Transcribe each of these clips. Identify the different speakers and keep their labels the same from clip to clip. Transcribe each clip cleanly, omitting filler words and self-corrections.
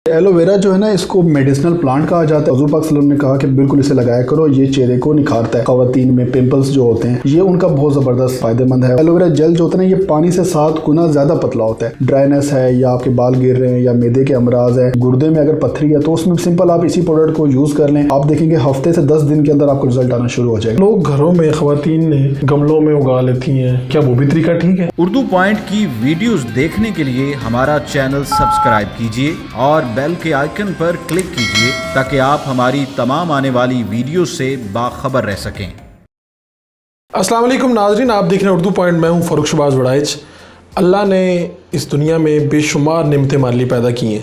Speaker 1: Aloe vera जो है ना, इसको मेडिसिनल प्लांट कहा जाता है। हुज़ूर पाक सल्लल्लाहु अलैहि वसल्लम ने कहा कि बिल्कुल इसे लगाया करो, ये चेहरे को निखारता है। ख़वातीन में पिंपल्स जो होते हैं ये उनका बहुत ज़बरदस्त फायदेमंद है। एलोवेरा जेल जो होता है ना, ये पानी से 7 गुना ज़्यादा पतला होता है। ड्राइनेस है या आपके बाल गिर रहे हैं या मैदे के अमराज है, गुर्दे में अगर पत्थरी है, तो उसमें सिंपल आप इसी प्रोडक्ट को यूज़ कर लें, आप देखेंगे हफ्ते से 10 दिन के अंदर आपको रिजल्ट आना शुरू हो जाएगा।
Speaker 2: लोग घरों में ख़वातीन ने गमलों में उगा लेती हैं, क्या वो भी तरीका ठीक है?
Speaker 3: उर्दू पॉइंट की वीडियोस देखने के लिए हमारा चैनल सब्सक्राइब कीजिए और बेल के आइकन पर क्लिक कीजिए ताकि आप हमारी तमाम आने वाली वीडियो से बाखबर रह सकें।
Speaker 2: अस्सलाम वालेकुम नाज़रीन, आप देख रहे हैं उर्दू पॉइंट। मैं हूं फ़ारूक शहबाज वड़ाइच। अल्लाह ने इस दुनिया में बेशुमार नेमतें हमारे लिए पैदा की हैं,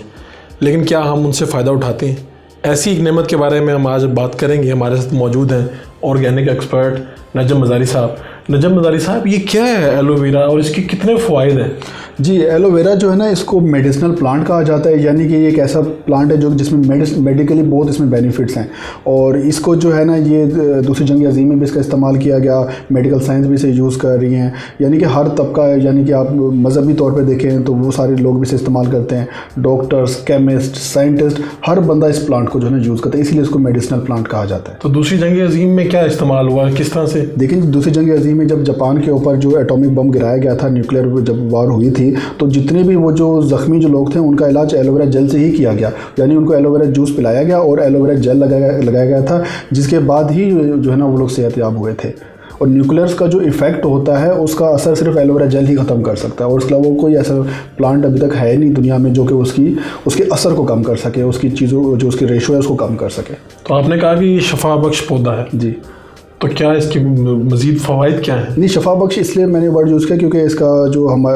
Speaker 2: लेकिन क्या हम उनसे फ़ायदा उठाते हैं? ऐसी एक नेमत के बारे में हम आज बात करेंगे। हमारे साथ मौजूद हैं ऑर्गेनिक एक्सपर्ट नजम मज़ारी साहब। नजम मज़ारी साहब, ये क्या है एलोवेरा और इसके कितने फ़वाइद हैं?
Speaker 1: जी, एलोवेरा जो है ना, इसको मेडिसिनल प्लांट कहा जाता है, यानी कि ये एक ऐसा प्लांट है जो जिसमें मेडिकली बहुत इसमें बेनिफिट्स हैं। और इसको जो है ना, ये दूसरी जंग अज़ीम में भी इसका इस्तेमाल किया गया, मेडिकल साइंस भी इसे यूज़ कर रही हैं, यानी कि हर तबका, यानी कि आप मजहबी तौर पे देखें तो वो सारे लोग भी इसे इस्तेमाल करते हैं। डॉक्टर्स, केमिस्ट, साइंटिस्ट, हर बंदा इस प्लांट को जो है ना यूज़ करता है, इसलिए इसको मेडिसिनल प्लांट कहा जाता है।
Speaker 2: तो दूसरी जंग अज़ीम में क्या इस्तेमाल हुआ, किस तरह से?
Speaker 1: देखें, दूसरी जंग अज़ीम में जब जापान के ऊपर जो एटॉमिक बम गिराया गया था, न्यूक्लियर जब वार हुई थी, तो जितने भी वो जो ज़ख्मी जो लोग थे उनका इलाज एलोवेरा जेल से ही किया गया, यानी उनको एलोवेरा जूस पिलाया गया और एलोवेरा जेल लगाया गया था, जिसके बाद ही जो है ना वो लोग सेहतयाब हुए थे। और न्यूक्लियर्स का जो इफ़ेक्ट होता है उसका असर सिर्फ एलोवेरा जेल ही ख़त्म कर सकता है, और उसके अलावा कोई ऐसा प्लांट अभी तक है नहीं दुनिया में जो कि उसके असर को कम कर सके, उसकी चीज़ों जो उसकी रेशो है उसको कम कर सके।
Speaker 2: तो आपने कहा कि ये शफा बख्श पौधा है,
Speaker 1: जी,
Speaker 2: तो क्या इसके मज़ीद फ़वाइद क्या हैं?
Speaker 1: नहीं, शफा बख्श इसलिए मैंने वर्ड यूज़ किया क्योंकि इसका जो हम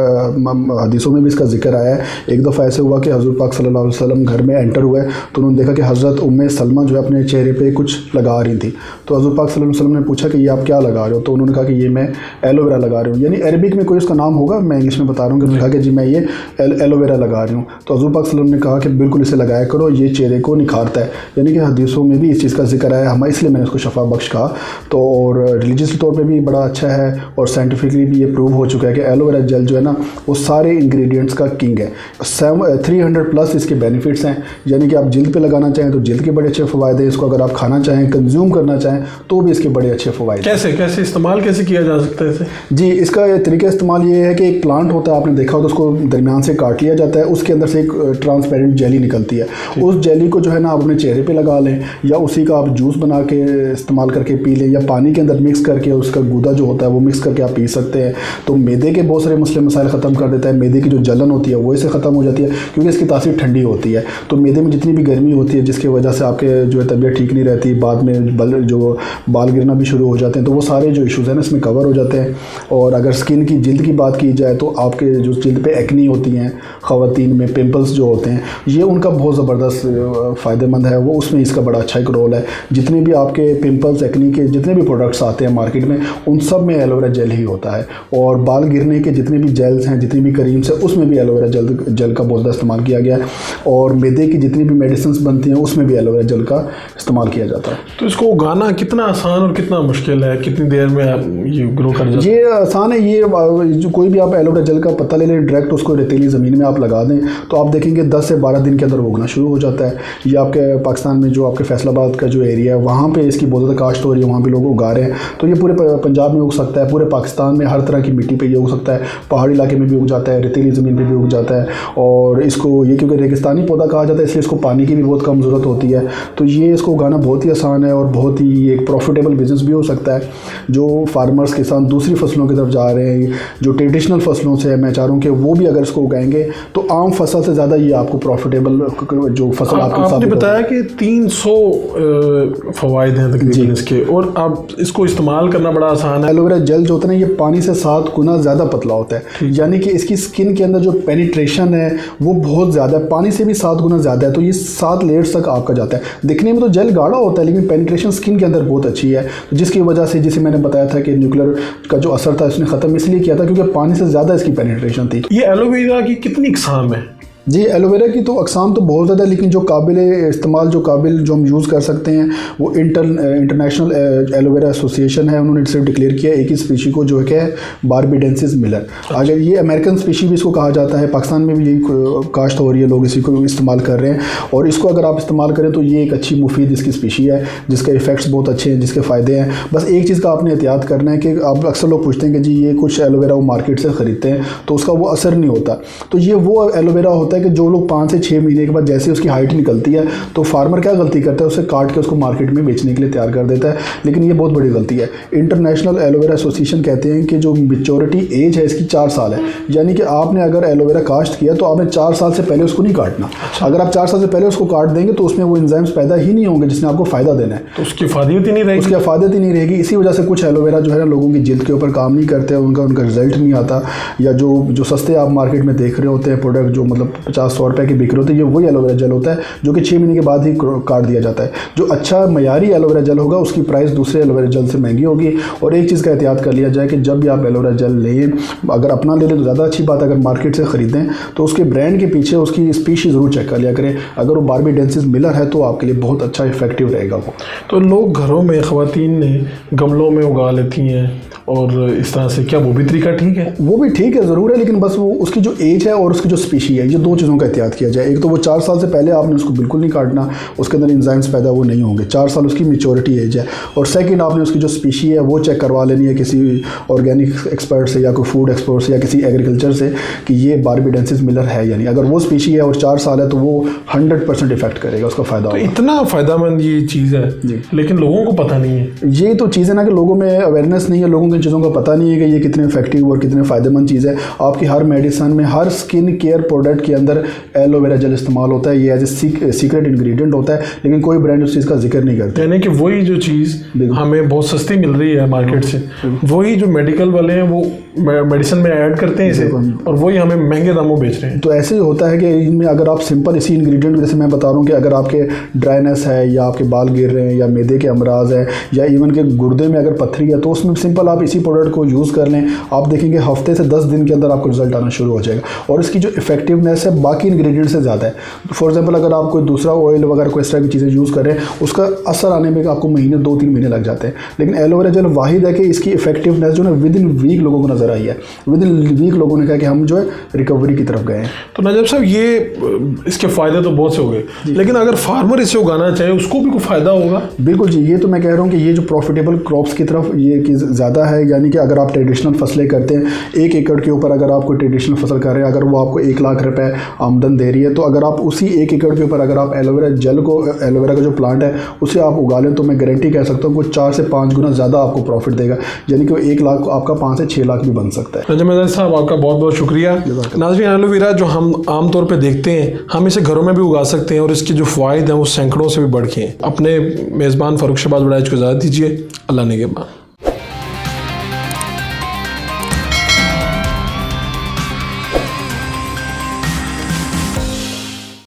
Speaker 1: हदीसों में भी इसका जिक्र आया है। एक दफ़ा ऐसे हुआ कि हज़रत पाक सल्लल्लाहु अलैहि वसल्लम घर में एंटर हुए तो उन्होंने देखा कि हज़रत उम्मे सलमा जो है अपने चेहरे पे कुछ लगा रही थी। तो हज़रत पाक सल्लल्लाहु अलैहि वसल्लम ने पूछा कि ये आप क्या लगा रहे हो? तो उन्होंने कहा कि ये मैं एलोवेरा लगा रही हूँ, यानी अरबिक में कोई उसका नाम होगा, मैं इंग्लिश में बता रहा हूँ कि उन्होंने कहा कि जी मैं ये एलोवेरा लगा रही हूँ। तो हज़रत पाक सल्लल्लाहु अलैहि वसल्लम ने कहा कि बिल्कुल इसे लगाया करो, ये चेहरे को निखारता है, यानी कि हदीसों में भी इस चीज़ का जिक्र आया, हम इसलिए मैंने उसको शफा बख्श कहा। तो और रिलीजियस तौर पे भी बड़ा अच्छा है और साइंटिफिकली भी ये प्रूव हो चुका है कि एलोवेरा जेल जो है ना वो सारे इंग्रेडिएंट्स का किंग है। 300 प्लस इसके बेनिफिट्स हैं, यानी कि आप जिल्द पे लगाना चाहें तो जिल्द के बड़े अच्छे फ़वाइद हैं। इसको अगर आप खाना चाहें, कंज्यूम करना चाहें तो भी इसके बड़े अच्छे फ़वाइद।
Speaker 2: कैसे इस्तेमाल कैसे किया जा सकता है इसे?
Speaker 1: जी, इसका तरीका इस्तेमाल ये है कि एक प्लांट होता है, आपने देखा हो तो उसको दरमियान से काट लिया जाता है, उसके अंदर से एक ट्रांसपेरेंट जेली निकलती है। उस जेली को जो है ना आप अपने चेहरे पर लगा लें, या उसी का आप जूस बना के इस्तेमाल करके पी लें, या पानी के अंदर मिक्स करके उसका गूदा जो होता है वो मिक्स करके आप पी सकते हैं। तो मैदे के बहुत सारे मसले मसाइल ख़त्म कर देता है। मैदे की जो जलन होती है वो इससे ख़त्म हो जाती है क्योंकि इसकी तासीर ठंडी होती है। तो मैदे में जितनी भी गर्मी होती है जिसकी वजह से आपके जो है तबीयत ठीक नहीं रहती, बाद में जो बाल गिरना भी शुरू हो जाते हैं, तो वो सारे जो इशूज़ हैं ना इसमें कवर हो जाते हैं। और अगर स्किन की जिल्द की बात की जाए तो आपके जो जिल्द पे एक्नी होती हैं, ख़वातीन में पिंपल्स जो होते हैं, ये उनका बहुत ज़बरदस्त फ़ायदेमंद है, वो उसमें इसका बड़ा अच्छा एक रोल है। जितने भी आपके पिंपल्स, एक्नी के जितने भी प्रोडक्ट्स आते हैं मार्केट में, उन सब में एलोवेरा जेल ही होता है। और बाल गिरने के जितने भी जेल्स हैं, जितनी भी क्रीम्स हैं, उसमें भी एलोवेरा जेल का बहुत ज़्यादा इस्तेमाल किया गया है। और मैदे की जितनी भी मेडिसिन बनती हैं उसमें भी एलोवेरा जेल का इस्तेमाल किया जाता है।
Speaker 2: तो इसको उगाना कितना आसान और कितना मुश्किल है? कितनी देर में ये ग्रो कर जाता है?
Speaker 1: ये आसान है। ये जो कोई भी आप एलोवेरा जेल का पत्ता ले लें, डायरेक्ट उसको रेतीली ज़मीन में आप लगा दें तो आप देखेंगे 10 से 12 दिन के अंदर उगना शुरू हो जाता है। ये आपके पाकिस्तान में जो आपके फैसलाबाद का जो एरिया है वहाँ पे इसकी बहुत ज़्यादा काश्त हो रही है, वहाँ भी लोग उगा रहे हैं। तो ये पूरे पंजाब में उग सकता है, पूरे पाकिस्तान में हर तरह की मिट्टी पे ये उग सकता है, पहाड़ी इलाके में भी उग जाता है, रेतीली ज़मीन पे भी उग जाता है। और इसको ये क्योंकि रेगिस्तानी पौधा कहा जाता है इसलिए इसको पानी की भी बहुत कम ज़रूरत होती है। तो ये इसको उगाना बहुत ही आसान है और बहुत ही एक प्रॉफिटेबल बिज़नेस भी हो सकता है। जो फार्मर्स किसान दूसरी फसलों की तरफ जा रहे हैं, जो ट्रेडिशनल फसलों से मैं चाह रहा हूँ कि वो भी अगर इसको उगाएंगे तो आम फसल से ज़्यादा ये आपको प्रॉफिटेबल जो फसल
Speaker 2: आपने बताया कि 300 फ़वाइद हैं तकरीबन इसके, और आप इसको इस्तेमाल करना बड़ा आसान है।
Speaker 1: एलोवेरा जेल जो होता है ना, ये पानी से 7 गुना ज़्यादा पतला होता है, यानी कि इसकी स्किन के अंदर जो पेनिट्रेशन है वो बहुत ज़्यादा है, पानी से भी 7 गुना ज़्यादा है। तो ये 7 लेयर्स तक आपका जाता है। दिखने में तो जेल गाढ़ा होता है लेकिन पेनिट्रेशन स्किन के अंदर बहुत अच्छी है, तो जिसकी वजह से, जिसे मैंने बताया था कि न्यूक्लियर का जो असर था इसने ख़त्म इसलिए किया था क्योंकि पानी से ज़्यादा इसकी पेनिट्रेशन थी।
Speaker 2: ये एलोवेरा की कितनी इकसाम है?
Speaker 1: जी, एलोवेरा की तो अक़साम तो बहुत ज़्यादा है, लेकिन जो काबिल इस्तेमाल जो हम यूज़ कर सकते हैं वो इंटरनेशनल एलोवेरा एसोसिएशन है, उन्होंने सिर्फ डिक्लेयर किया एक ही स्पीशी को, जो है कि बारबीडेंसिस मिलर। अगर ये अमेरिकन स्पीशी भी इसको कहा जाता है, पाकिस्तान में भी यही काश्त हो रही है, लोग इसी को इस्तेमाल कर रहे हैं। और इसको अगर आप इस्तेमाल करें तो ये एक अच्छी मुफीद इसकी स्पीशी है, जिसके इफ़ेक्ट्स बहुत अच्छे हैं, जिसके फ़ायदे हैं। बस एक चीज़ का आपने एहतियात करना है कि आप अक्सर लोग पूछते हैं कि जी ये कुछ एलोवेरा वो मार्केट से ख़रीदते हैं तो उसका वो असर नहीं होता। तो ये वो एलोवेरा होता है कि जो लोग 5 से 6 महीने के बाद जैसे उसकी हाइट निकलती है तो फार्मर क्या गलती करता है, उसे काट के उसको मार्केट में बेचने के लिए तैयार कर देता है, लेकिन ये बहुत बड़ी गलती है। इंटरनेशनल एलोवेरा एसोसिएशन कहते हैं कि जो मेच्योरिटी एज है इसकी 4 साल है, यानी कि आपने अगर एलोवेरा काश्त किया तो आपने 4 साल से पहले उसको नहीं काटना। अगर आप 4 साल से पहले उसको काट देंगे तो उसमें वो एंजाइम्स पैदा ही नहीं होंगे जिसने आपको फ़ायदा देना है,
Speaker 2: तो उसकी फ़ायदत ही नहीं रहेगी।
Speaker 1: उसकी फ़ायदत ही नहीं रहेगी। इसी वजह से कुछ एलोवेरा जो है ना लोगों की जिल्द के ऊपर काम नहीं करते, उनका रिजल्ट नहीं आता, या जो सस्ते आप मार्केट में देख रहे होते हैं प्रोडक्ट जो मतलब 50-100 रुपये के बिक रहे होते हैं, ये वही एलोवेरा जेल होता है जो कि 6 महीने के बाद ही काट दिया जाता है। जो अच्छा मयारी एलोवेरा जेल होगा उसकी प्राइस दूसरे एलोवेरा जेल से महंगी होगी। और एक चीज़ का एहतियात कर लिया जाए कि जब भी आप एलोवेरा जेल लें, अगर अपना ले लें तो ज़्यादा अच्छी बात है, अगर मार्केट से ख़रीदें तो उसके ब्रांड के पीछे उसकी स्पीशी ज़रूर चेक कर लिया करें। अगर वो बारबीडेंसिस मिलर है तो आपके लिए बहुत अच्छा इफेक्टिव रहेगा वो।
Speaker 2: तो लोग घरों में ख़वातीन ने गमलों में उगा लेती हैं और इस तरह से, क्या वो भी तरीका ठीक है?
Speaker 1: वो भी ठीक है, ज़रूर है, लेकिन बस वो उसकी जो एज है और उसकी जो स्पीशी है, ये 2 चीज़ों का एहतियात किया जाए। एक तो वो 4 साल से पहले आपने उसको बिल्कुल नहीं काटना, उसके अंदर एंजाइम्स पैदा वो नहीं होंगे, 4 साल उसकी मेच्योरिटी एज है। और सेकंड, आपने उसकी जो स्पीशी है वो चेक करवा लेनी है किसी ऑर्गेनिक एक्सपर्ट से या कोई फूड एक्सपर्ट से या किसी एग्रीकल्चर से कि ये बारबीडेंसिस मिलर है या नहीं। अगर वो स्पीशी है और 4 साल है तो वो 100% इफेक्ट करेगा, उसका फ़ायदा
Speaker 2: तो
Speaker 1: होगा।
Speaker 2: इतना फ़ायदेमंद ये चीज़ है
Speaker 1: जी,
Speaker 2: लेकिन लोगों को पता नहीं है।
Speaker 1: ये तो चीज़ है ना कि लोगों में अवेयरनेस नहीं है, लोगों को इन चीज़ों का पता नहीं है कि ये कितने इफेक्टिव और कितने फ़ायदेमंद चीज़ है। आपकी हर मेडिसिन में, हर स्किन केयर प्रोडक्ट के अंदर एलोवेरा जेल इस्तेमाल होता है, ये एज ए सीक्रेट इंग्रेडिएंट होता है, लेकिन कोई ब्रांड उस चीज़ का जिक्र नहीं करता।
Speaker 2: यानी कि वही जो चीज़ हमें बहुत सस्ती मिल रही है मार्केट से, वही जो मेडिकल वाले हैं वो मेडिसिन में ऐड करते हैं इसे और वही हमें महंगे दामों बेच रहे हैं।
Speaker 1: तो ऐसे ही होता है कि इनमें अगर आप सिंपल इसी इंग्रेडिएंट, जैसे मैं बता रहा हूँ कि अगर आपके ड्राइनेस है या आपके बाल गिर रहे हैं या मैदे के अमराज है या इवन के गुर्दे में अगर पत्थरी है, तो उसमें सिंपल आप इसी प्रोडक्ट को यूज़ कर लें, आप देखेंगे हफ्ते से 10 दिन के अंदर आपको रिजल्ट आना शुरू हो जाएगा। और इसकी जो इफेक्टिवनेस है बाकी इंग्रेडिएंट से ज़्यादा है। फॉर एग्जांपल, अगर आप कोई दूसरा ऑयल वगैरह कोई इस तरह की चीज़ें यूज़ करें, उसका असर आने में आपको महीने 2-3 महीने लग जाते हैं, लेकिन एलोवेरा जेल वाहिद है कि इसकी इफेक्टिवनेस जो है विद इन वीक लोगों को नज़र आई है। विद इन वीक लोगों ने कहा कि हम जो है रिकवरी की तरफ गए हैं।
Speaker 2: तो नजब साहब, ये इसके फ़ायदे तो बहुत से हो गए, लेकिन अगर फार्मर इसे उगाना चाहे उसको भी कोई फ़ायदा होगा?
Speaker 1: बिल्कुल जी, ये तो मैं कह रहा हूँ कि ये जो प्रॉफिटेबल क्रॉप्स की तरफ ये कि ज़्यादा है, यानी कि अगर आप ट्रेडिशनल फसलें करते हैं, 1 एकड़ के ऊपर अगर आप कोई ट्रेडिशनल फसल कर रहे हैं, अगर वो आपको 1 लाख रुपए आमदन दे रही है, तो अगर आप उसी 1 एकड़ के ऊपर अगर आप एलोवेरा जेल को, एलोवेरा का जो प्लांट है उसे आप उगा लें, तो मैं गारंटी कह सकता हूँ कि 4 से 5 गुना ज़्यादा आपको प्रॉफिट देगा, यानी कि 1 लाख आपका 5 से 6 लाख भी बन सकता है।
Speaker 2: नजम साहब, आपका बहुत बहुत शुक्रिया। नाज़रीन, एलोवेरा जो हम आमतौर पर देखते हैं, हम इसे घरों में भी उगा सकते हैं और इसके जो फ़ायदे हैं वो सैकड़ों से भी बढ़ के हैं। अपने मेज़बान फ़ारूक शहबाज वड़ाइच को इजाज़त दीजिए। अल्लाह निगहबान।